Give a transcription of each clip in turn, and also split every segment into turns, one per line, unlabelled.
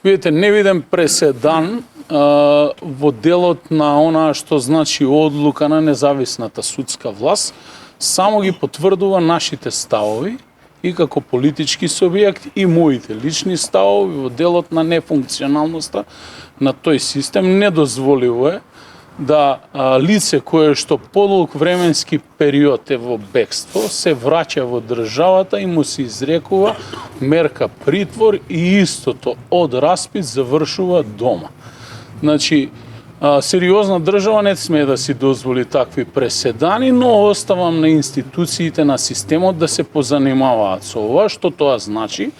Видите, не видам преседан во делот на она што значи одлука на независната судска власт, само ги потврдува нашите ставови и како политички субјект и моите лични ставови во делот на нефункционалноста на тој систем. Недозволиво е да лице кое што подолг временски период е во бегство се враќа во државата и му се изрекува мерка притвор и истото од распит завршува дома. Значи, сериозна држава не смее да си дозволи такви преседани, но оставам на институциите на системот да се позанимаваат со ова. Што тоа значи?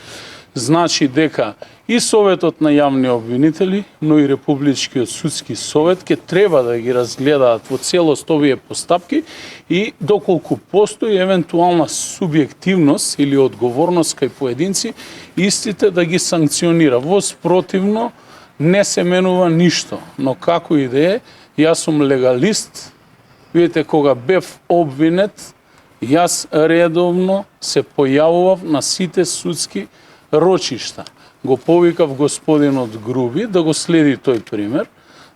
Значи дека и Советот на јавни обвинители, но и Републичкиот судски совет ќе треба да ги разгледаат во целост овие постапки и доколку постои евентуална субјективност или одговорност кај поединци, истите да ги санкционира. Во спротивно не се менува ништо, но како и да е, јас сум легалист. Видите, кога бев обвинет, јас редовно се појавував на сите судски рочишта. Го повикав господинот Груби да го следи тој пример.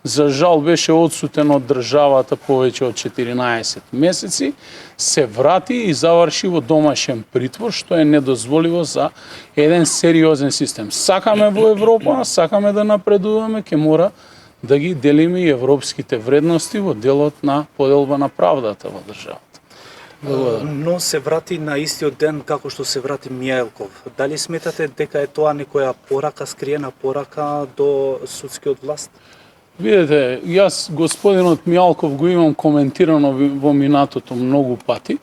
За жал беше одсутен од државата повеќе од 14 месеци, се врати и заврши во домашен притвор, што е недозволиво за еден сериозен систем. Сакаме во Европа, сакаме да напредуваме, ќе мора да ги делиме и европските вредности во делот на поделба на правдата во државата.
Но се врати на истиот ден како што се врати Мијајлков. Дали сметате дека е тоа некоја порака, скриена порака до судскиот власт?
Видете, јас господинот Мијалков го имам коментирано во минатото многу пати.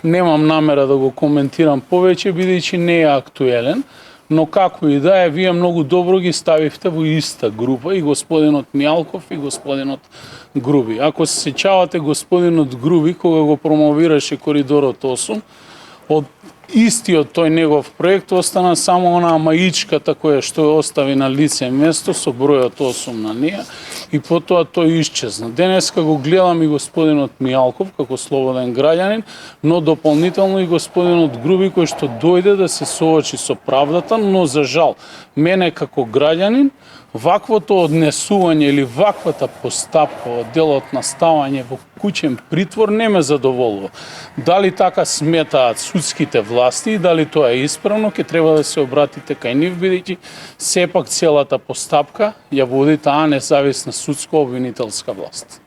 Немам намера да го коментирам повеќе, бидејќи не е актуелен, но како и да е, вие многу добро ги ставивте во иста група и господинот Мијалков и господинот Груби. Ако се сеќавате, господинот Груби, кога го промовираше Коридорот 8, од истиот тој негов проект остана само онаа маичката која што ја остави на лице место со бројот 8 на неја и потоа тој исчезна. Денеска го гледам и господинот Мијалков како слободен граѓанин, но дополнително и господинот Груби кој што дојде да се соочи со правдата, но за жал мене како граѓанин ваквото однесување или ваквата постапка од делот на ставање во куќен притвор не ме задоволува. Дали така сметаат судските власти и дали тоа е исправно, ќе треба да се обратите кај нив, бидејќи сепак целата постапка ја води таа независна судско-обвинителска власт.